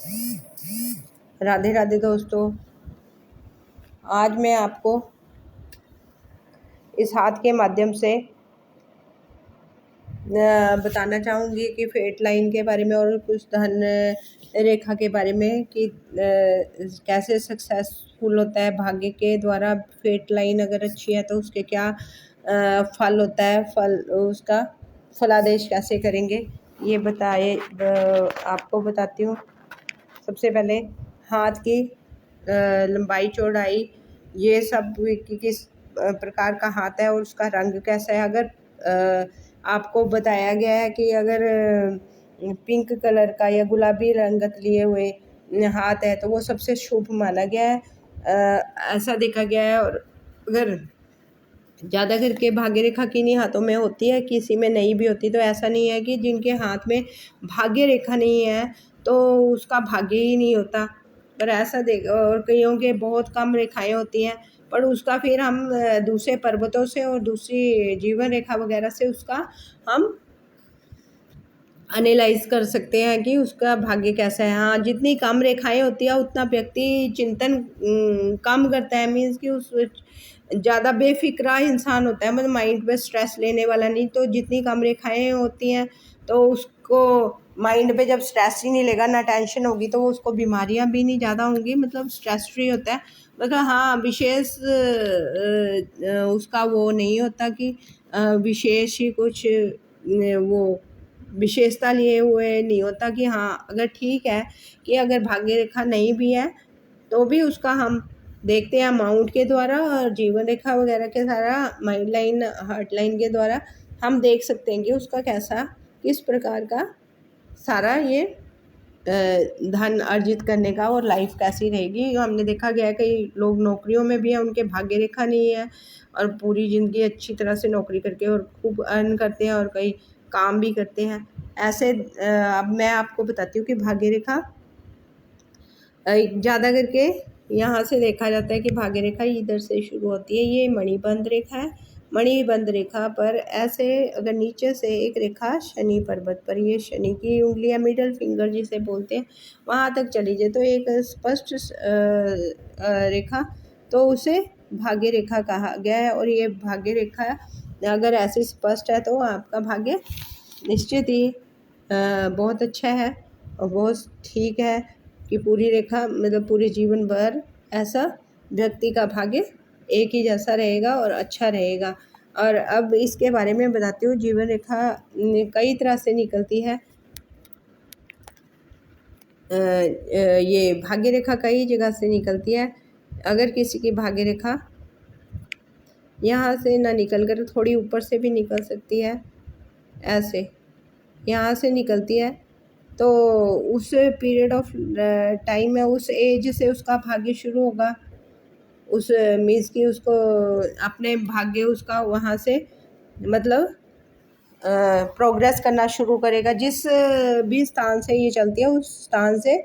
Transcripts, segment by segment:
राधे राधे दोस्तों, आज मैं आपको इस हाथ के माध्यम से बताना चाहूँगी कि फेट लाइन के बारे में और कुछ धन रेखा के बारे में कि कैसे सक्सेसफुल होता है भाग्य के द्वारा। फेट लाइन अगर अच्छी है तो उसके क्या फल होता है, फल उसका फलादेश कैसे करेंगे ये आपको बताती हूँ। सबसे पहले हाथ की लंबाई चौड़ाई, ये सब किस प्रकार का हाथ है और उसका रंग कैसा है। अगर आपको बताया गया है कि अगर पिंक कलर का या गुलाबी रंगत लिए हुए हाथ है तो वो सबसे शुभ माना गया है, ऐसा देखा गया है। और अगर ज़्यादा करके भाग्य रेखा किन्हीं हाथों में होती है, किसी में नहीं भी होती, तो ऐसा नहीं है कि जिनके हाथ में भाग्य रेखा नहीं है तो उसका भाग्य ही नहीं होता। पर ऐसा देख, और कईयों के बहुत कम रेखाएं होती हैं, पर उसका फिर हम दूसरे पर्वतों से और दूसरी जीवन रेखा वगैरह से उसका हम एनालाइज कर सकते हैं कि उसका भाग्य कैसा है। हाँ, जितनी कम रेखाएं होती है उतना व्यक्ति चिंतन कम करता है, मीन्स कि उस ज़्यादा बेफिक्रा इंसान होता है, मतलब माइंड पे स्ट्रेस लेने वाला नहीं। तो जितनी कम रेखाएं होती हैं तो उसको माइंड पे जब स्ट्रेस ही नहीं लेगा, ना टेंशन होगी, तो उसको बीमारियां भी नहीं ज़्यादा होंगी, मतलब स्ट्रेस फ्री होता है। मतलब हाँ, विशेष उसका वो नहीं होता कि विशेष ही कुछ वो विशेषता लिए हुए नहीं होता कि हाँ, अगर ठीक है कि अगर भाग्य रेखा नहीं भी है तो भी उसका हम देखते हैं माउंट के द्वारा और जीवन रेखा वगैरह के सारा माइंड लाइन हार्ट लाइन के द्वारा हम देख सकते हैं कि उसका कैसा किस प्रकार का सारा ये धन अर्जित करने का और लाइफ कैसी रहेगी। हमने देखा गया है कई लोग नौकरियों में भी हैं, उनके भाग्य रेखा नहीं है और पूरी ज़िंदगी अच्छी तरह से नौकरी करके और खूब अर्न करते हैं और कई काम भी करते हैं। ऐसे अब मैं आपको बताती हूँ कि भाग्य रेखा ज़्यादा करके यहाँ से देखा जाता है कि भाग्य रेखा इधर से शुरू होती है। ये मणिबंध रेखा है। मणिबंध रेखा पर ऐसे अगर नीचे से एक रेखा शनि पर्वत पर, ये शनि की उंगलियां मिडल फिंगर जिसे बोलते हैं, वहाँ तक चली जाए तो एक स्पष्ट रेखा, तो उसे भाग्य रेखा कहा गया है। और ये भाग्य रेखा अगर ऐसी स्पष्ट है तो आपका भाग्य निश्चित ही बहुत अच्छा है और बहुत ठीक है कि पूरी रेखा मतलब पूरे जीवन भर ऐसा व्यक्ति का भाग्य एक ही जैसा रहेगा और अच्छा रहेगा। और अब इसके बारे में बताती हूँ। जीवन रेखा कई तरह से निकलती है। ये भाग्य रेखा कई जगह से निकलती है। अगर किसी की भाग्य रेखा यहाँ से ना निकल कर थोड़ी ऊपर से भी निकल सकती है, ऐसे यहाँ से निकलती है, तो उस पीरियड ऑफ टाइम में उस एज से उसका भाग्य शुरू होगा। उस मीन्स कि उसको अपने भाग्य उसका वहाँ से मतलब प्रोग्रेस करना शुरू करेगा। जिस भी स्थान से ये चलती है उस स्थान से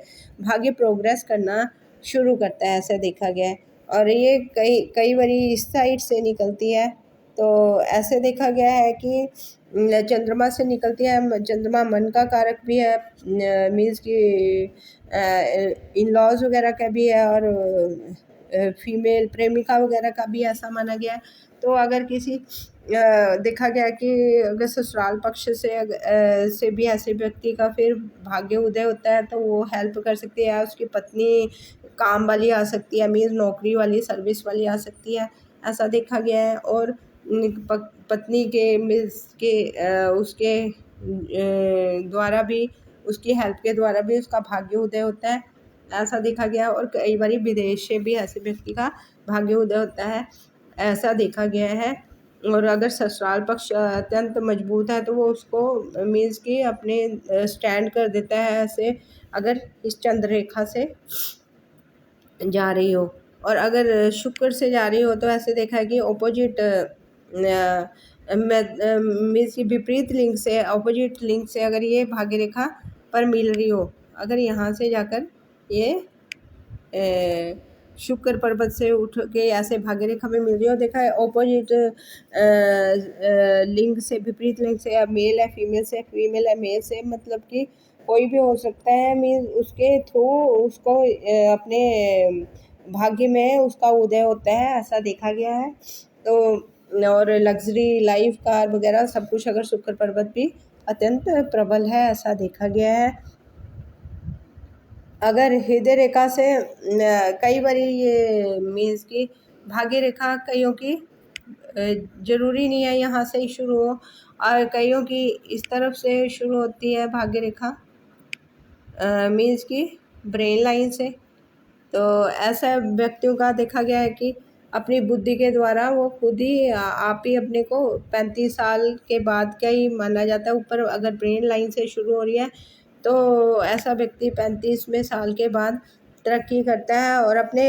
भाग्य प्रोग्रेस करना शुरू करता है, ऐसा देखा गया है। और ये कई कई बारी इस साइड से निकलती है, तो ऐसे देखा गया है कि चंद्रमा से निकलती है। चंद्रमा मन का कारक भी है, मीन्स कि इन लॉज वगैरह का भी है और फीमेल प्रेमिका वगैरह का भी ऐसा माना गया है। तो अगर किसी देखा गया कि अगर ससुराल पक्ष से भी ऐसे व्यक्ति का फिर भाग्य उदय होता है तो वो हेल्प कर सकती है। उसकी पत्नी काम वाली आ सकती है, मीन्स नौकरी वाली सर्विस वाली आ सकती है, ऐसा देखा गया है। और पत्नी के मीन्स के उसके द्वारा भी, उसकी हेल्प के द्वारा भी उसका भाग्य उदय होता है, ऐसा देखा गया। और कई बार विदेश से भी ऐसे व्यक्ति का भाग्य उदय होता है, ऐसा देखा गया है। और अगर ससुराल पक्ष अत्यंत मजबूत है तो वो उसको मीन्स कि अपने स्टैंड कर देता है, ऐसे अगर इस चंद्र रेखा से जा रही हो। और अगर शुक्र से जा रही हो तो ऐसे देखा है कि ऑपोजिट मीन्स की विपरीत लिंग से, ऑपोजिट लिंग से अगर ये भाग्य रेखा पर मिल रही हो, अगर यहाँ से जाकर ये शुक्र पर्वत से उठ के ऐसे भाग्य रेखा में मिल रही हो, देखा है ऑपोजिट लिंग से, विपरीत लिंग से, मेल है फीमेल से, फीमेल है मेल से, मतलब कि कोई भी हो सकता है, मीन्स उसके थ्रू उसको अपने भाग्य में उसका उदय होता है, ऐसा देखा गया है। तो और लग्जरी लाइफ कार वगैरह सब कुछ अगर शुक्र पर्वत भी अत्यंत प्रबल है, ऐसा देखा गया है। अगर हृदय रेखा से कई बार ये मीन्स की भाग्य रेखा कईयों की ज़रूरी नहीं है यहाँ से ही शुरू हो, और कईयों की इस तरफ से शुरू होती है भाग्य रेखा, मीन्स की ब्रेन लाइन से। तो ऐसा व्यक्तियों का देखा गया है कि अपनी बुद्धि के द्वारा वो खुद ही आप ही अपने को 35 साल के बाद का ही माना जाता है ऊपर, अगर ब्रेन लाइन से शुरू हो रही है तो ऐसा व्यक्ति 35वें साल के बाद तरक्की करता है, और अपने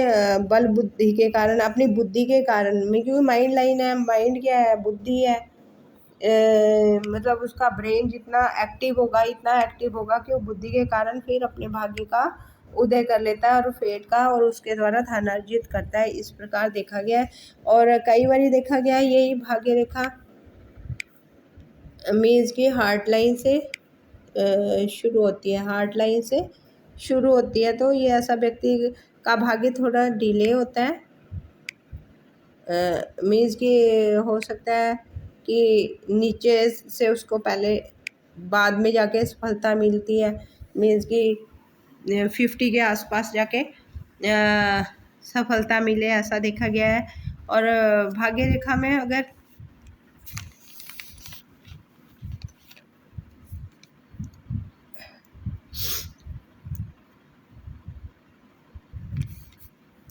बल बुद्धि के कारण, अपनी बुद्धि के कारण में, क्योंकि माइंड लाइन है, माइंड क्या है, बुद्धि है, मतलब उसका ब्रेन जितना एक्टिव होगा, इतना एक्टिव होगा कि वो बुद्धि के कारण फिर अपने भाग्य का उदय कर लेता है और फेट का, और उसके द्वारा धन अर्जित करता है, इस प्रकार देखा गया है। और कई बार देखा गया है यही भाग्य रेखा मीन्स की हार्ट लाइन से शुरू होती है, हार्ट लाइन से शुरू होती है, तो ये ऐसा व्यक्ति का भाग्य थोड़ा डिले होता है, मीन्स कि हो सकता है कि नीचे से उसको पहले बाद में जाके सफलता मिलती है, मीन्स कि 50 के आसपास जाके सफलता मिले, ऐसा देखा गया है। और भाग्य रेखा में अगर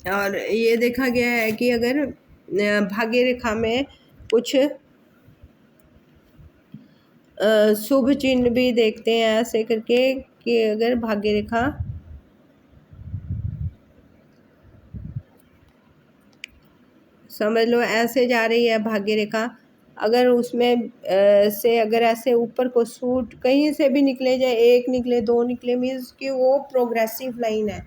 और ये देखा गया है कि अगर भाग्य रेखा में कुछ शुभ चिन्ह भी देखते हैं ऐसे करके कि अगर भाग्य रेखा समझ लो ऐसे जा रही है भाग्य रेखा, अगर उसमें से अगर ऐसे ऊपर को सूट कहीं से भी निकले, जाए एक निकले, दो निकले, मीन्स कि वो प्रोग्रेसिव लाइन है,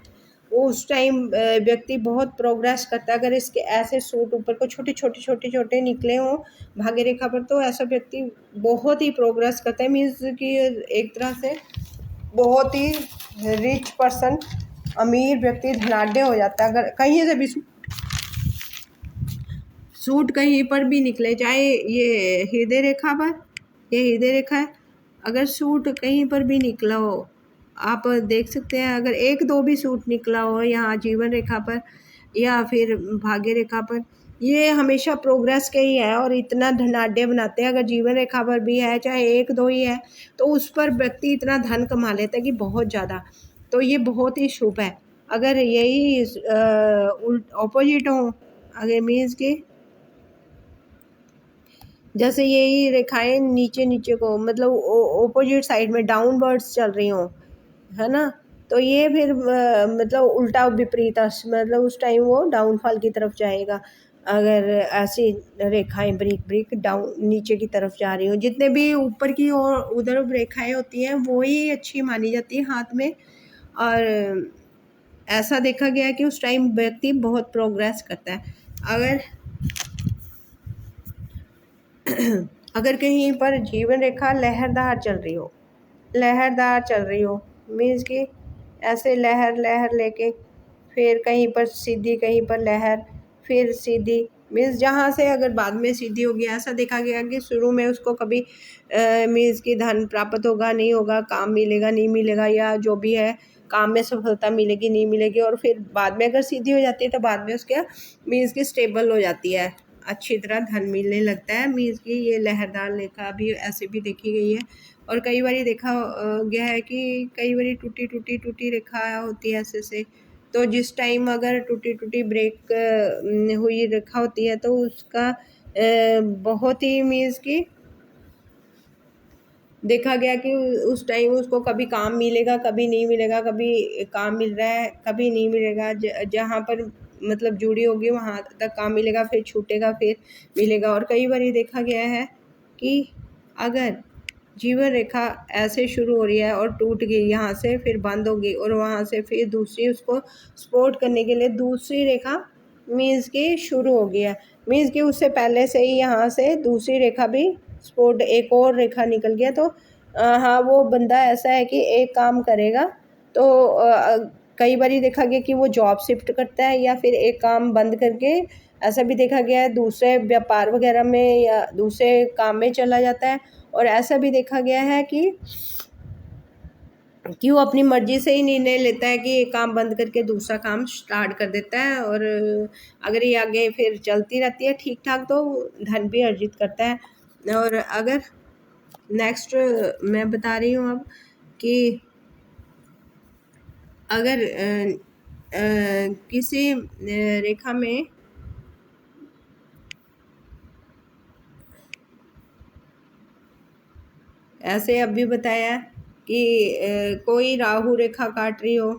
वो उस टाइम व्यक्ति बहुत प्रोग्रेस करता है। अगर इसके ऐसे सूट ऊपर को छोटे छोटे छोटे छोटे निकले हों भाग्य रेखा पर, तो ऐसा व्यक्ति बहुत ही प्रोग्रेस करता है, मीन्स कि एक तरह से बहुत ही रिच पर्सन, अमीर व्यक्ति, धनाढ्य हो जाता है। अगर कहीं से भी सूट कहीं पर भी निकले, चाहे ये हृदय रेखा पर, ये हृदय रेखा है, अगर सूट कहीं पर भी निकला हो, आप देख सकते हैं, अगर एक दो भी सूट निकला हो यहाँ जीवन रेखा पर या फिर भाग्य रेखा पर, ये हमेशा प्रोग्रेस के ही है और इतना धनाढ्य बनाते हैं। अगर जीवन रेखा पर भी है, चाहे एक दो ही है, तो उस पर व्यक्ति इतना धन कमा लेता है कि बहुत ज़्यादा, तो ये बहुत ही शुभ है। अगर यही ऑपोजिट हो, अगर मीन्स के जैसे यही रेखाएं नीचे नीचे को, मतलब ओपोजिट साइड में डाउनवर्ड्स चल रही हों, है ना, तो ये फिर मतलब उल्टा विपरीत, मतलब उस टाइम वो डाउनफॉल की तरफ जाएगा। अगर ऐसी रेखाएं ब्रिक ब्रिक डाउन नीचे की तरफ जा रही हो, जितने भी ऊपर की और उधर रेखाएं होती हैं वो ही अच्छी मानी जाती है हाथ में। और ऐसा देखा गया है कि उस टाइम व्यक्ति बहुत प्रोग्रेस करता है। अगर कहीं पर जीवन रेखा लहरदार चल रही हो, लहरदार चल रही हो, मीन्स कि ऐसे लहर लहर लेके फिर कहीं पर सीधी, कहीं पर लहर, फिर सीधी, मीन्स जहाँ से अगर बाद में सीधी होगी, ऐसा देखा गया कि शुरू में उसको कभी मीन्स कि धन प्राप्त होगा नहीं होगा, काम मिलेगा नहीं मिलेगा, या जो भी है काम में सफलता मिलेगी नहीं मिलेगी, और फिर बाद में अगर सीधी हो जाती है तो बाद में उसके मीन्स की स्टेबल हो जाती है, अच्छी तरह धन मिलने लगता है। मीन्स की ये लहरदार रेखा भी ऐसे भी देखी गई है। और कई बार देखा गया है कि कई बार टूटी टूटी टूटी रेखा होती है ऐसे से, तो जिस टाइम अगर टूटी टूटी ब्रेक हुई रेखा होती है तो उसका बहुत ही मीन्स की देखा गया कि उस टाइम उसको कभी काम मिलेगा, कभी नहीं मिलेगा, कभी काम मिल रहा है, कभी नहीं मिलेगा, जहाँ पर मतलब जुड़ी होगी वहाँ तक काम मिलेगा, फिर छूटेगा, फिर मिलेगा। और कई बार ये देखा गया है कि अगर जीवन रेखा ऐसे शुरू हो रही है और टूट गई यहाँ से, फिर बंद होगी, और वहाँ से फिर दूसरी उसको सपोर्ट करने के लिए दूसरी रेखा मीन्स की शुरू हो गई है, मीन्स कि उससे पहले से ही यहाँ से दूसरी रेखा भी सपोर्ट, एक और रेखा निकल गया, तो हाँ, वो बंदा ऐसा है कि एक काम करेगा तो कई बारी देखा गया कि वो जॉब शिफ्ट करता है या फिर एक काम बंद करके ऐसा भी देखा गया है दूसरे व्यापार वगैरह में या दूसरे काम में चला जाता है। और ऐसा भी देखा गया है कि वो अपनी मर्ज़ी से ही निर्णय लेता है कि एक काम बंद करके दूसरा काम स्टार्ट कर देता है। और अगर ये आगे फिर चलती रहती है ठीक-ठाक तो धन भी अर्जित करता है। और अगर नेक्स्ट मैं बता रही हूँ अब कि अगर किसी रेखा में ऐसे अभी बताया कि कोई राहु रेखा काट रही हो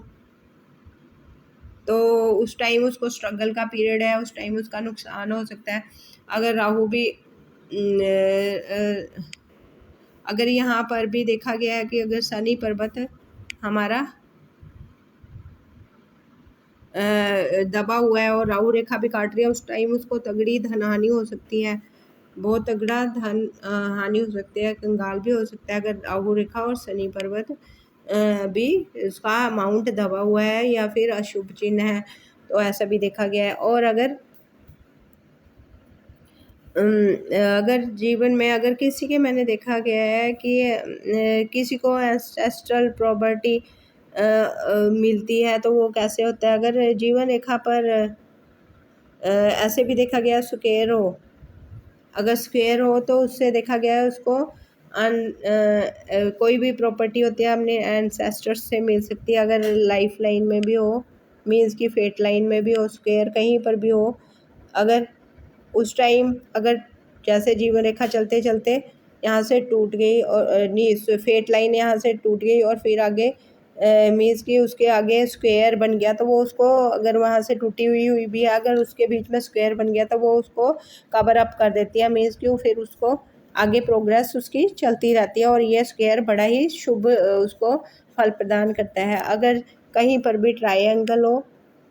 तो उस टाइम उसको स्ट्रगल का पीरियड है, उस टाइम उसका नुकसान हो सकता है। अगर राहु भी अगर यहाँ पर भी देखा गया है कि अगर शनि पर्वत हमारा दबा हुआ है और राहु रेखा भी काट रही है उस टाइम उसको तगड़ी धन हानि हो सकती है, बहुत तगड़ा धन हानि हो सकती है, कंगाल भी हो सकता है अगर राहु रेखा और शनि पर्वत भी उसका अमाउंट दबा हुआ है या फिर अशुभ चिन्ह है तो ऐसा भी देखा गया है। और अगर जीवन में अगर किसी के मैंने देखा गया है कि किसी को एंसेस्ट्रल प्रॉपर्टी मिलती है तो वो कैसे होता है। अगर जीवन रेखा पर ऐसे भी देखा गया स्क्वायर हो, अगर स्क्वायर हो तो उससे देखा गया है उसको कोई भी प्रॉपर्टी होती है अपने एंसेस्टर्स से मिल सकती है। अगर लाइफ लाइन में भी हो मीन्स की फेट लाइन में भी हो स्क्वायर कहीं पर भी हो, अगर उस टाइम अगर जैसे जीवन रेखा चलते चलते यहाँ से टूट गई और नहीं फेट लाइन यहाँ से टूट गई और फिर आगे मीन्स कि उसके आगे स्क्वायर बन गया तो वो उसको अगर वहाँ से टूटी हुई भी है अगर उसके बीच में स्क्वायर बन गया तो वो उसको कवर अप कर देती है, मीन्स कि फिर उसको आगे प्रोग्रेस उसकी चलती रहती है और ये स्क्वायर बड़ा ही शुभ उसको फल प्रदान करता है। अगर कहीं पर भी ट्रायंगल हो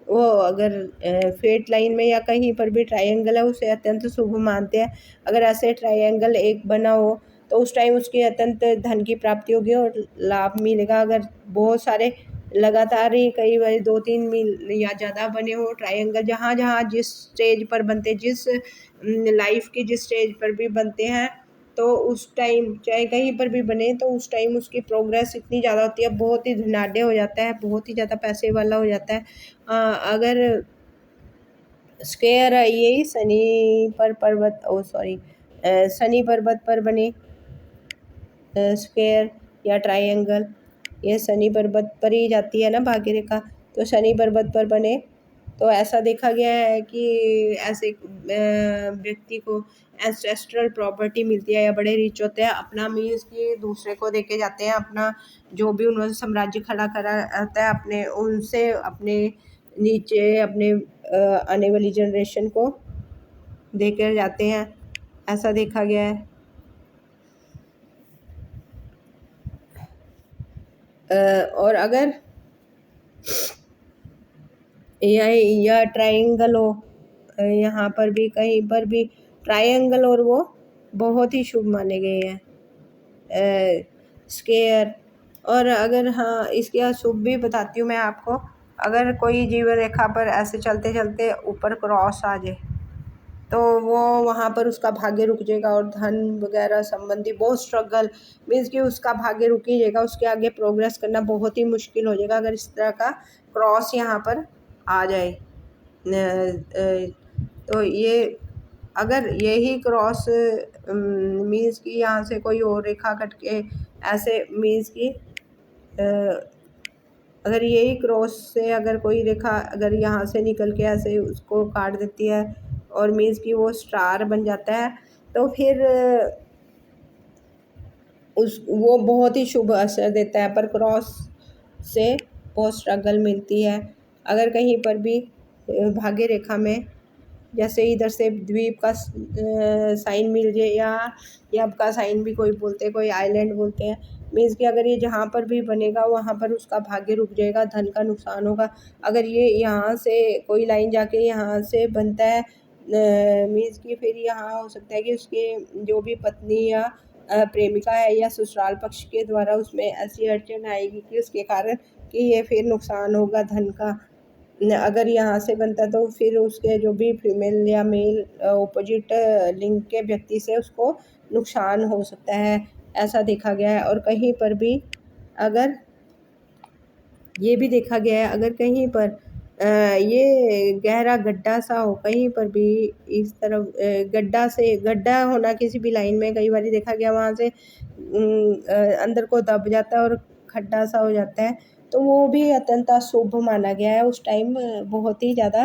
वो अगर फेट लाइन में या कहीं पर भी ट्रायंगल है उसे अत्यंत शुभ मानते हैं। अगर ऐसे ट्रायंगल एक बना हो तो उस टाइम उसकी अत्यंत धन की प्राप्ति होगी और लाभ मिलेगा। अगर बहुत सारे लगातार ही कई बार 2-3 मिल या ज़्यादा बने हो ट्रायंगल जहाँ जहाँ जिस स्टेज पर बनते जिस लाइफ की जिस स्टेज पर भी बनते हैं तो उस टाइम चाहे कहीं पर भी बने तो उस टाइम उसकी प्रोग्रेस इतनी ज़्यादा होती है, बहुत ही धनाढ़ हो जाता है, बहुत ही ज़्यादा पैसे वाला हो जाता है। अगर स्क्वायर यही शनि पर पर्वत ओ सॉरी शनि पर्वत पर बने स्क्वायर या ट्रायंगल ये शनि पर्वत पर ही जाती है ना भाग्य रेखा, तो शनि पर्वत पर बने तो ऐसा देखा गया है कि ऐसे व्यक्ति को एंसेस्ट्रल प्रॉपर्टी मिलती है या बड़े रिच होते हैं अपना मीन्स कि दूसरे को देके जाते हैं अपना जो भी उन्होंने साम्राज्य खड़ा करा रहता है अपने उनसे अपने नीचे अपने आने वाली जनरेशन को देकर जाते हैं, ऐसा देखा गया है। और अगर या ट्रायंगल हो यहाँ पर भी कहीं पर भी ट्रायंगल और वो बहुत ही शुभ माने गए हैं स्क्वायर। और अगर हाँ इसके अशुभ भी बताती हूँ मैं आपको, अगर कोई जीवन रेखा पर ऐसे चलते चलते ऊपर क्रॉस आ जाए तो वो वहाँ पर उसका भाग्य रुक जाएगा और धन वगैरह संबंधी बहुत स्ट्रगल मीन्स कि उसका भाग्य रुक ही जाएगा, उसके आगे प्रोग्रेस करना बहुत ही मुश्किल हो जाएगा अगर इस तरह का क्रॉस यहाँ पर आ जाए। तो ये अगर यही क्रॉस मीन्स कि यहाँ से कोई और रेखा कट के ऐसे मीन्स कि अगर यही क्रॉस से अगर कोई रेखा अगर यहाँ से निकल के ऐसे उसको काट देती है और मीन्स कि वो स्टार बन जाता है तो फिर वो बहुत ही शुभ असर देता है, पर क्रॉस से बहुत स्ट्रगल मिलती है। अगर कहीं पर भी भाग्य रेखा में जैसे इधर से द्वीप का साइन मिल जाए या यब का साइन भी कोई बोलते हैं कोई आइलैंड बोलते हैं, मीन्स कि अगर ये जहाँ पर भी बनेगा वहाँ पर उसका भाग्य रुक जाएगा, धन का नुकसान होगा। अगर ये यहाँ से कोई लाइन जाके यहाँ से बनता है मीन्स कि फिर यहाँ हो सकता है कि उसके जो भी पत्नी या प्रेमिका है या ससुराल पक्ष के द्वारा उसमें ऐसी अड़चन आएगी कि उसके कारण कि ये फिर नुकसान होगा धन का। अगर यहाँ से बनता तो फिर उसके जो भी फीमेल या मेल ऑपोजिट लिंग के व्यक्ति से उसको नुकसान हो सकता है, ऐसा देखा गया है। और कहीं पर भी अगर ये भी देखा गया है, अगर कहीं पर ये गहरा गड्ढा सा हो, कहीं पर भी इस तरफ गड्ढा होना किसी भी लाइन में, कई बार देखा गया वहाँ से अंदर को दब जाता है और खड्डा सा हो जाता है, तो वो भी अत्यंत अशुभ माना गया है। उस टाइम बहुत ही ज़्यादा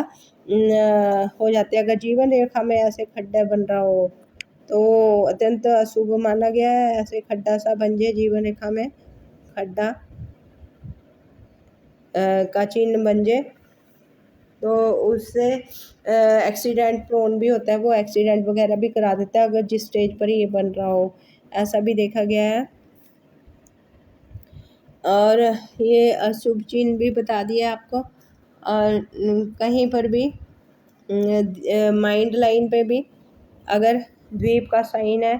हो जाते हैं। अगर जीवन रेखा में ऐसे खड्डा बन रहा हो तो अत्यंत अशुभ माना गया है। ऐसे खड्डा सा बन जाए, जीवन रेखा में खड्डा का चिन्ह बन जाए, तो उससे एक्सीडेंट प्रोन भी होता है, वो एक्सीडेंट वगैरह भी करा देता है अगर जिस स्टेज पर ये बन रहा हो, ऐसा भी देखा गया है। और ये अशुभ चिन्ह भी बता दिया आपको। और कहीं पर भी माइंड लाइन पे भी अगर द्वीप का साइन है,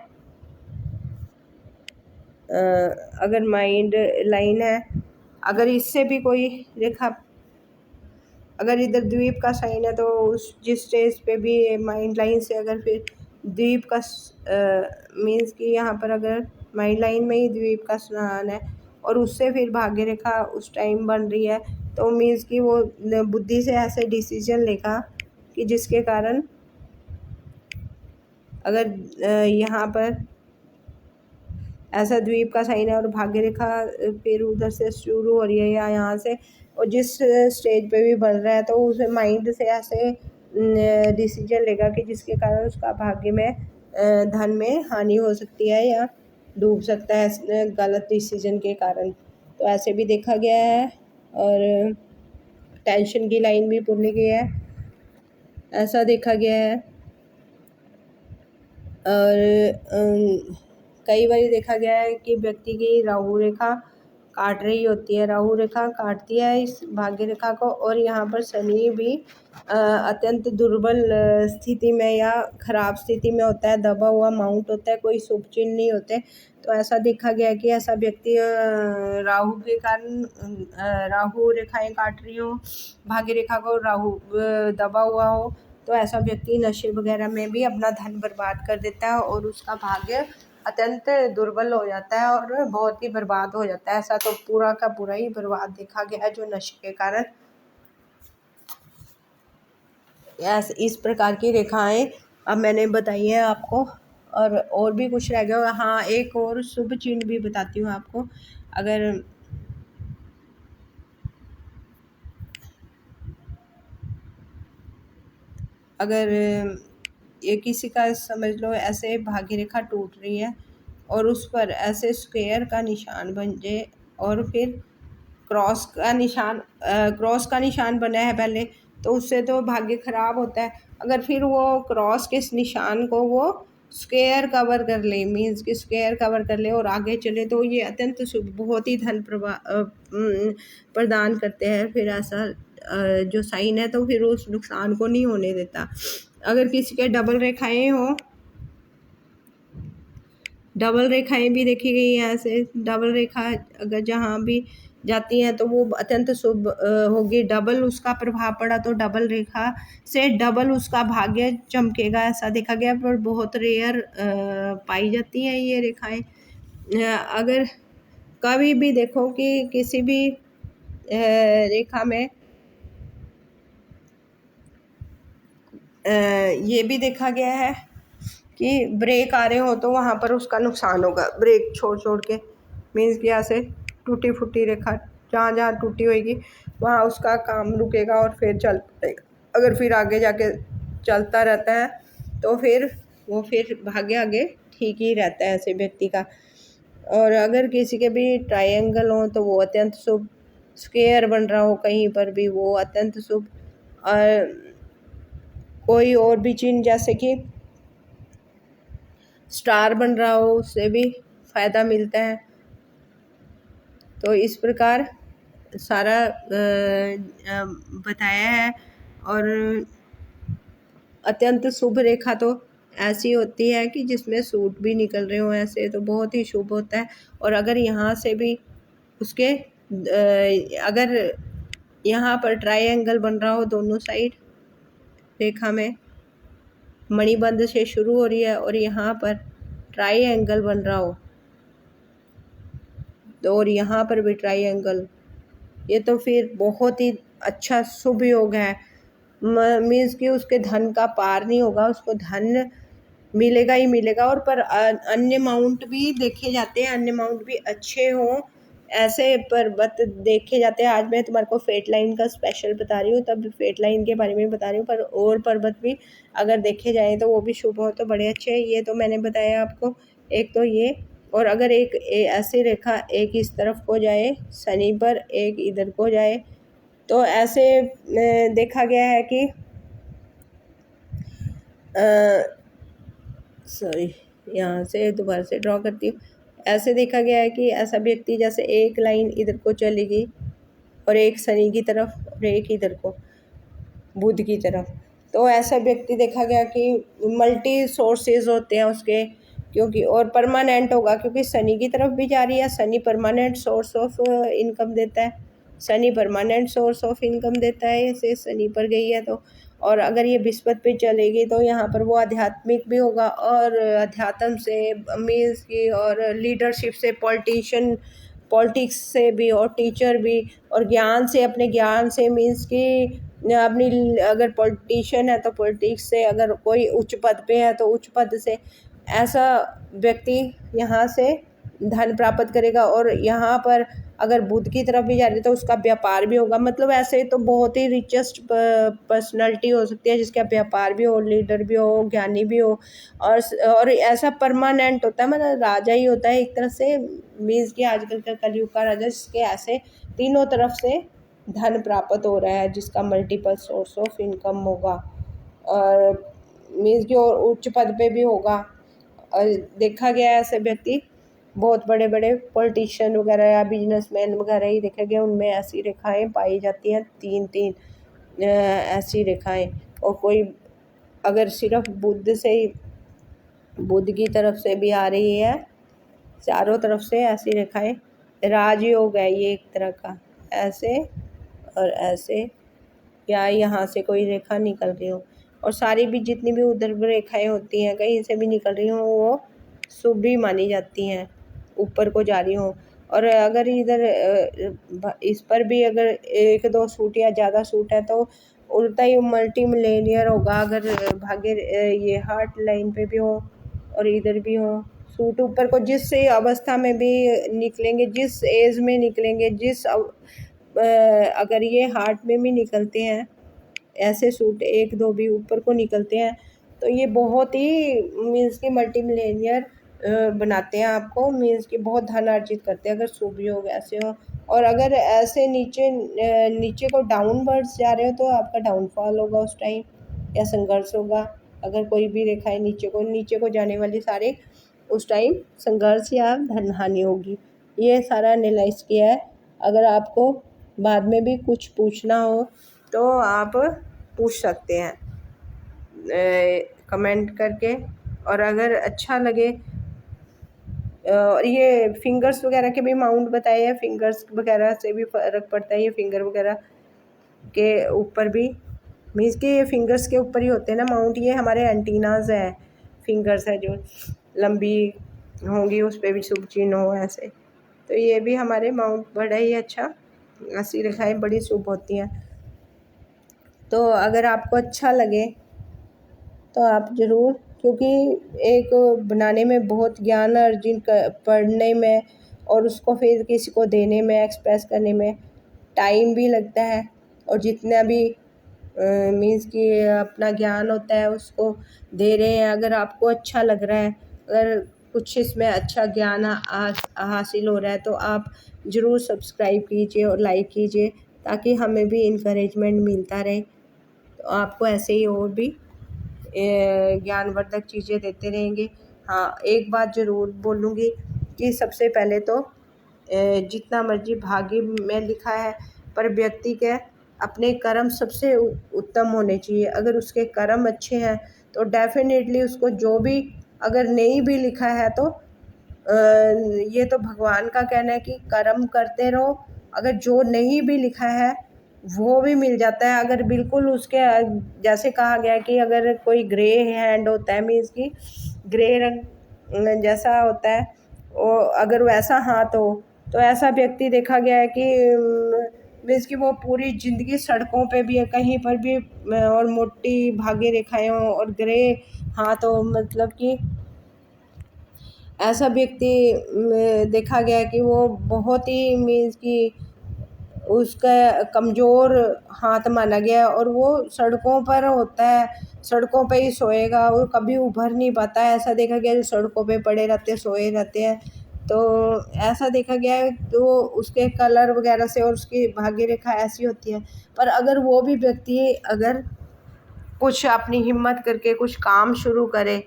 अगर माइंड लाइन है, अगर इससे भी कोई रेखा, अगर इधर द्वीप का साइन है तो उस जिस स्टेज पे भी माइंड लाइन से अगर फिर द्वीप का मीन्स कि यहाँ पर अगर माइंड लाइन में ही द्वीप का स्नान है और उससे फिर भाग्य रेखा उस टाइम बन रही है, तो मीन्स कि वो बुद्धि से ऐसे डिसीजन लेगा कि जिसके कारण अगर यहाँ पर ऐसा द्वीप का साइन है और भाग्य रेखा फिर उधर से शुरू हो रही है या यहाँ से, और जिस स्टेज पे भी बन रहा है तो उसे माइंड से ऐसे डिसीजन लेगा कि जिसके कारण उसका भाग्य में धन में हानि हो सकती है या डूब सकता है गलत डिसीजन के कारण, तो ऐसे भी देखा गया है। और टेंशन की लाइन भी बोली गई है, ऐसा देखा गया है। और कई बार देखा गया है कि व्यक्ति की राहु रेखा काट रही होती है, राहु रेखा काटती है इस भाग्य रेखा को, और यहाँ पर शनि भी अत्यंत दुर्बल स्थिति में या खराब स्थिति में होता है, दबा हुआ माउंट होता है, कोई शुभ चिन्ह नहीं होते। तो ऐसा देखा गया है कि ऐसा व्यक्ति राहु के कारण राहु रेखाएं काट रही हो भाग्य रेखा को, राहु दबा हुआ हो, तो ऐसा व्यक्ति नशे वगैरह में भी अपना धन बर्बाद कर देता है और उसका भाग्य अत्यंत दुर्बल हो जाता है और बहुत ही बर्बाद हो जाता है। ऐसा तो पूरा का पूरा ही बर्बाद देखा गया है जो नशे के कारण इस प्रकार की रेखाएं अब मैंने बताई है आपको। और भी कुछ रह गया। हाँ, एक और शुभ चिन्ह भी बताती हूँ आपको। अगर ये किसी का समझ लो ऐसे भाग्य रेखा टूट रही है और उस पर ऐसे स्क्वायर का निशान बन जाए और फिर क्रॉस का निशान बना है पहले, तो उससे तो भाग्य खराब होता है। अगर फिर वो क्रॉस के इस निशान को वो स्क्वायर कवर कर ले, मीन्स कि स्क्वायर कवर कर ले और आगे चले, तो ये अत्यंत शुभ, बहुत ही धन प्रदान करते हैं। फिर ऐसा जो साइन है तो फिर उस नुकसान को नहीं होने देता। अगर किसी के डबल रेखाएं हो, डबल रेखाएं भी देखी गई हैं, ऐसे डबल रेखा अगर जहाँ भी जाती हैं तो वो अत्यंत शुभ होगी। डबल उसका प्रभाव पड़ा तो डबल रेखा से डबल उसका भाग्य चमकेगा, ऐसा देखा गया, पर बहुत रेयर पाई जाती हैं ये रेखाएं। अगर कभी भी देखो कि किसी भी रेखा में ये भी देखा गया है कि ब्रेक आ रहे हो तो वहाँ पर उसका नुकसान होगा, ब्रेक छोड़ छोड़ के, मीन्स कि ऐसे टूटी फूटी रेखा जहाँ जहाँ टूटी होगी वहाँ उसका काम रुकेगा और फिर चल पड़ेगा। अगर फिर आगे जाके चलता रहता है तो फिर वो फिर भाग्य आगे ठीक ही रहता है ऐसे व्यक्ति का। और अगर किसी के भी ट्रायंगल हो तो वो अत्यंत शुभ, स्क्वायर बन रहा हो कहीं पर भी वो अत्यंत शुभ। और कोई और भी चिन्ह जैसे कि स्टार बन रहा हो उससे भी फ़ायदा मिलता है। तो इस प्रकार सारा बताया है। और अत्यंत शुभ रेखा तो ऐसी होती है कि जिसमें सूट भी निकल रहे हो ऐसे, तो बहुत ही शुभ होता है। और अगर यहाँ से भी उसके अगर यहाँ पर ट्रायंगल बन रहा हो दोनों साइड रेखा में, मणिबंध से शुरू हो रही है और यहाँ पर ट्रायंगल बन रहा हो, तो और यहाँ पर भी ट्रायंगल, ये तो फिर बहुत ही अच्छा शुभ योग है। मीन्स कि उसके धन का पार नहीं होगा, उसको धन मिलेगा ही मिलेगा। और पर अन्य माउंट भी देखे जाते हैं, अन्य माउंट भी अच्छे हों, ऐसे पर्वत देखे जाते हैं। आज मैं तुम्हारे को फेट लाइन का स्पेशल बता रही हूँ, तब फेट लाइन के बारे में बता रही हूँ, पर और पर्वत भी अगर देखे जाए तो वो भी शुभ हो तो बड़े अच्छे हैं। ये तो मैंने बताया आपको, एक तो ये। और अगर एक ऐसी रेखा एक इस तरफ को जाए शनि पर, एक इधर को जाए, तो ऐसे देखा गया है कि सॉरी यहाँ से दोबारा से ड्रॉ करती हूँ। ऐसे देखा गया है कि ऐसा व्यक्ति जैसे एक लाइन इधर को चलेगी और एक शनि की तरफ और एक इधर को बुध की तरफ, तो ऐसा व्यक्ति देखा गया कि मल्टी सोर्सेज होते हैं उसके, क्योंकि और परमानेंट होगा, क्योंकि शनि की तरफ भी जा रही है। Shani permanent source of income देता है, Shani permanent source of income देता है, इसे शनि पर गई है तो। और अगर ये विस्पत पे चलेगी तो यहाँ पर वो आध्यात्मिक भी होगा, और अध्यात्म से मीन्स की, और लीडरशिप से, पॉलिटिक्स से भी, और टीचर भी, और ज्ञान से, अपने ज्ञान से मीन्स कि अपनी, अगर पॉलिटिशियन है तो पॉलिटिक्स से, अगर कोई उच्च पद पे है तो उच्च पद से, ऐसा व्यक्ति यहाँ से धन प्राप्त करेगा। और यहाँ पर अगर बुध की तरफ भी जा रही है तो उसका व्यापार भी होगा। मतलब ऐसे तो बहुत ही रिचेस्ट पर्सनालिटी हो सकती है जिसका व्यापार भी हो, लीडर भी हो, ज्ञानी भी हो, और ऐसा परमानेंट होता है, मतलब राजा ही होता है एक तरह से। मीन्स कि आजकल का कलयुग का राजा, जिसके ऐसे तीनों तरफ से धन प्राप्त हो रहा है, जिसका मल्टीपल सोर्स ऑफ इनकम होगा, और मीन्स कि और उच्च पद पे भी होगा। और देखा गया है ऐसे व्यक्ति, बहुत बड़े बड़े पॉलिटिशियन वगैरह या बिजनेसमैन वगैरह ही देखा गया, उनमें ऐसी रेखाएं पाई जाती हैं, तीन तीन ऐसी रेखाएं। और कोई अगर सिर्फ बुध से ही, बुध की तरफ से भी आ रही है, चारों तरफ से ऐसी रेखाएं, राजयोग है ये एक तरह का, ऐसे और ऐसे, या यहाँ से कोई रेखा निकल रही हो, और सारी भी जितनी भी उधर रेखाएं होती हैं कहीं से भी निकल रही हो, वो शुभ भी मानी जाती हैं, ऊपर को जा रही हो। और अगर इधर इस पर भी अगर एक दो सूट या ज़्यादा सूट है तो उल्टा ही मल्टी मिलेनियर होगा। अगर भाग्य ये हार्ट लाइन पे भी हो और इधर भी हो सूट, ऊपर को जिस अवस्था में भी निकलेंगे, जिस एज में निकलेंगे, अगर ये हार्ट में भी निकलते हैं ऐसे सूट, एक दो भी ऊपर को निकलते हैं, तो ये बहुत ही मीन्स की मल्टी मिलेनियर बनाते हैं आपको, मीन्स कि बहुत धन अर्जित करते हैं अगर शुभ योग ऐसे हो। और अगर ऐसे नीचे को डाउनवर्ड्स जा रहे हो तो आपका डाउनफॉल होगा उस टाइम, या संघर्ष होगा। अगर कोई भी रेखाएं नीचे को जाने वाली सारे, उस टाइम संघर्ष या धन हानि होगी। ये सारा एनालाइज किया है। अगर आपको बाद में भी कुछ पूछना हो तो आप पूछ सकते हैं कमेंट करके। और अगर अच्छा लगे, और ये फिंगर्स वगैरह के भी माउंट बताए हैं, फिंगर्स वगैरह से भी फ़र्क पड़ता है। ये फिंगर वगैरह के ऊपर भी, मीन्स कि ये फिंगर्स के ऊपर ही होते हैं ना माउंट, ये हमारे एंटीनाज है, फिंगर्स है जो लंबी होंगी उस पर भी शुभ चिन्ह हो ऐसे, तो ये भी हमारे माउंट बड़ा ही अच्छा, ऐसी रेखाएं बड़ी शुभ होती हैं। तो अगर आपको अच्छा लगे तो आप ज़रूर, क्योंकि एक बनाने में बहुत ज्ञान अर्जित पढ़ने में और उसको फिर किसी को देने में, एक्सप्रेस करने में टाइम भी लगता है। और जितना भी मीन्स कि अपना ज्ञान होता है उसको दे रहे हैं, अगर आपको अच्छा लग रहा है, अगर कुछ इसमें अच्छा ज्ञान हासिल हो रहा है तो आप ज़रूर सब्सक्राइब कीजिए और लाइक कीजिए, ताकि हमें भी इंकरेजमेंट मिलता रहे। तो आपको ऐसे ही और भी ज्ञानवर्धक चीज़ें देते रहेंगे। हाँ, एक बात ज़रूर बोलूँगी कि सबसे पहले तो जितना मर्जी भाग्य में लिखा है, पर व्यक्ति के अपने कर्म सबसे उत्तम होने चाहिए। अगर उसके कर्म अच्छे हैं तो डेफिनेटली उसको जो भी अगर नहीं भी लिखा है तो ये तो भगवान का कहना है कि कर्म करते रहो, अगर जो नहीं भी लिखा है वो भी मिल जाता है। अगर बिल्कुल उसके जैसे कहा गया कि अगर कोई ग्रे हैंड होता है, मीन्स की ग्रे रंग जैसा होता है, और अगर वैसा हाथ हो तो ऐसा व्यक्ति देखा गया है कि मीन्स कि वो पूरी ज़िंदगी सड़कों पे भी कहीं पर भी और मोटी भागे रेखाएं हों और ग्रे हाथ हो, मतलब कि ऐसा व्यक्ति देखा गया कि वो बहुत ही मीन्स कि उसका कमज़ोर हाथ माना गया और वो सड़कों पर होता है, सड़कों पे ही सोएगा, वो कभी उभर नहीं पाता है। ऐसा देखा गया है, सड़कों पे पड़े रहते हैं, सोए रहते हैं। तो ऐसा देखा गया है, तो उसके कलर वगैरह से और उसकी भाग्य रेखा ऐसी होती है। पर अगर वो भी व्यक्ति अगर कुछ अपनी हिम्मत करके कुछ काम शुरू करे,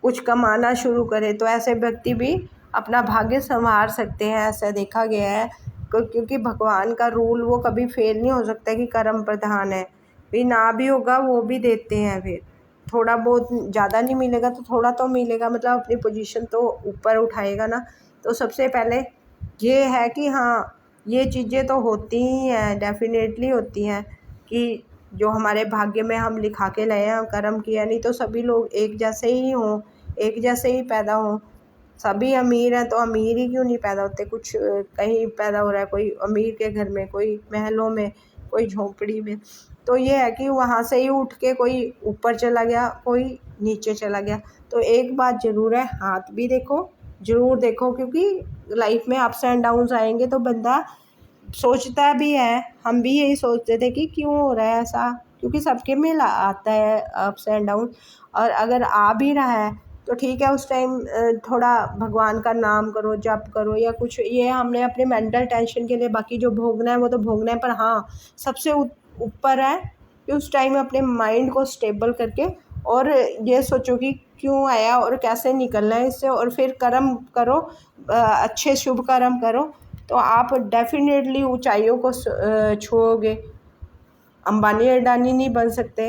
कुछ कमाना शुरू करे, तो ऐसे व्यक्ति भी अपना भाग्य संवार सकते हैं, ऐसा देखा गया है। क्योंकि भगवान का रूल वो कभी फेल नहीं हो सकता कि कर्म प्रधान है, भी ना भी होगा वो भी देते हैं। फिर थोड़ा बहुत ज़्यादा नहीं मिलेगा तो थोड़ा तो मिलेगा, मतलब अपनी पोजीशन तो ऊपर उठाएगा ना। तो सबसे पहले ये है कि हाँ, ये चीज़ें तो होती ही हैं, डेफिनेटली होती हैं कि जो हमारे भाग्य में हम लिखा के लाए हैं, कर्म किया, नहीं तो सभी लोग एक जैसे ही हों, एक जैसे ही पैदा हों। सभी अमीर हैं तो अमीर ही क्यों नहीं पैदा होते, कुछ कहीं पैदा हो रहा है, कोई अमीर के घर में, कोई महलों में, कोई झोंपड़ी में। तो ये है कि वहाँ से ही उठ के कोई ऊपर चला गया, कोई नीचे चला गया। तो एक बात ज़रूर है, हाथ भी देखो, ज़रूर देखो, क्योंकि लाइफ में अप्स एंड डाउन्स आएंगे तो बंदा सोचता भी है। हम भी यही सोचते थे कि क्यों हो रहा है ऐसा, क्योंकि सबके में आता है अप्स एंड डाउन। और अगर आ भी रहा है तो ठीक है, उस टाइम थोड़ा भगवान का नाम करो, जप करो या कुछ, ये हमने अपने मेंटल टेंशन के लिए, बाकी जो भोगना है वो तो भोगना है। पर हाँ, सबसे ऊपर है कि उस टाइम अपने माइंड को स्टेबल करके और ये सोचो कि क्यों आया और कैसे निकलना है इससे, और फिर कर्म करो, अच्छे शुभ कर्म करो, तो आप डेफिनेटली ऊंचाइयों को छूओगे। अंबानी अडानी नहीं बन सकते,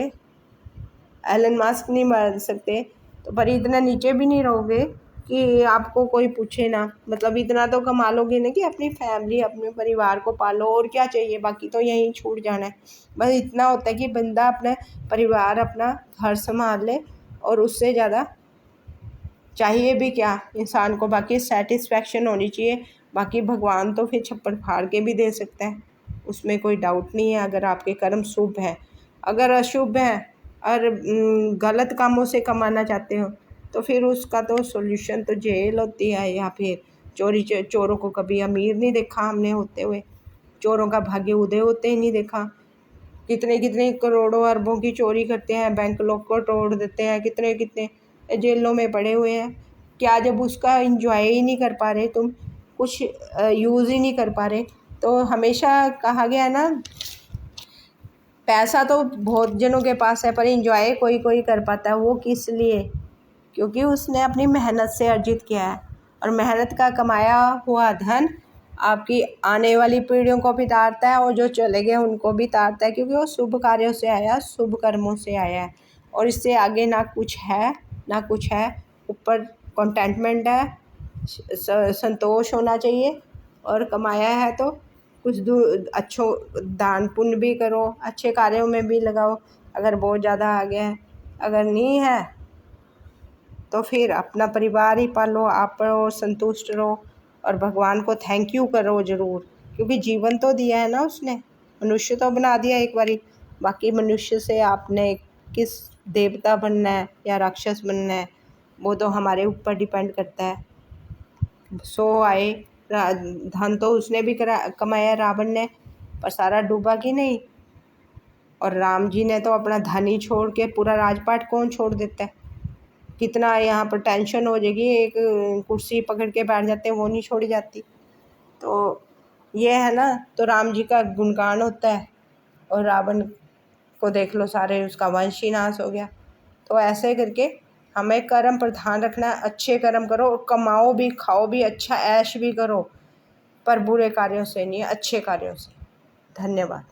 एलन मस्क नहीं बन सकते, तो पर इतना नीचे भी नहीं रहोगे कि आपको कोई पूछे ना। मतलब इतना तो कमा लोगे ना कि अपनी फैमिली, अपने परिवार को पालो, और क्या चाहिए, बाकी तो यहीं छूट जाना है। बस इतना होता है कि बंदा अपना परिवार, अपना घर संभाल ले, और उससे ज़्यादा चाहिए भी क्या इंसान को, बाकी सेटिस्फेक्शन होनी चाहिए। बाकी भगवान तो फिर छप्पड़ फाड़ के भी दे सकता है, उसमें कोई डाउट नहीं है, अगर आपके कर्म शुभ हैं। अगर अशुभ हैं और गलत कामों से कमाना चाहते हो तो फिर उसका तो सॉल्यूशन तो जेल होती है, या फिर चोरों को कभी अमीर नहीं देखा हमने होते हुए, चोरों का भाग्य उदय होते ही नहीं देखा। कितने कितने करोड़ों अरबों की चोरी करते हैं, बैंक लोग को तोड़ देते हैं, कितने कितने जेलों में पड़े हुए हैं। क्या जब उसका इंजॉय ही नहीं कर पा रहे तुम, कुछ यूज़ ही नहीं कर पा रहे। तो हमेशा कहा गया है ना, पैसा तो बहुत जनों के पास है पर इंजॉय कोई कोई कर पाता है। वो किस लिए? क्योंकि उसने अपनी मेहनत से अर्जित किया है, और मेहनत का कमाया हुआ धन आपकी आने वाली पीढ़ियों को भी तारता है, और जो चले गए उनको भी तारता है, क्योंकि वो शुभ कार्यों से आया, शुभ कर्मों से आया है। और इससे आगे ना कुछ है ना कुछ है, ऊपर कंटेंटमेंट है, संतोष होना चाहिए। और कमाया है तो कुछ अच्छो दान पुण्य भी करो, अच्छे कार्यों में भी लगाओ अगर बहुत ज़्यादा आ गया है। अगर नहीं है तो फिर अपना परिवार ही पालो, आप रहो, संतुष्ट रहो, और भगवान को थैंक यू करो ज़रूर, क्योंकि जीवन तो दिया है ना उसने, मनुष्य तो बना दिया एक बारी। बाकी मनुष्य से आपने किस देवता बनना है या राक्षस बनना है वो तो हमारे ऊपर डिपेंड करता है। सो आए, धन तो उसने भी कमाया रावण ने, पर सारा डूबा कि नहीं। और राम जी ने तो अपना धन ही छोड़ के, पूरा राजपाट कौन छोड़ देता है। कितना यहाँ पर टेंशन हो जाएगी, एक कुर्सी पकड़ के बैठ जाते हैं, वो नहीं छोड़ी जाती। तो ये है ना, तो राम जी का गुणगान होता है, और रावण को देख लो, सारे उसका वंश ही नाश हो गया। तो ऐसे करके हमें कर्म पर ध्यान रखना है, अच्छे कर्म करो, और कमाओ भी, खाओ भी, अच्छा ऐश भी करो, पर बुरे कार्यों से नहीं, अच्छे कार्यों से। धन्यवाद।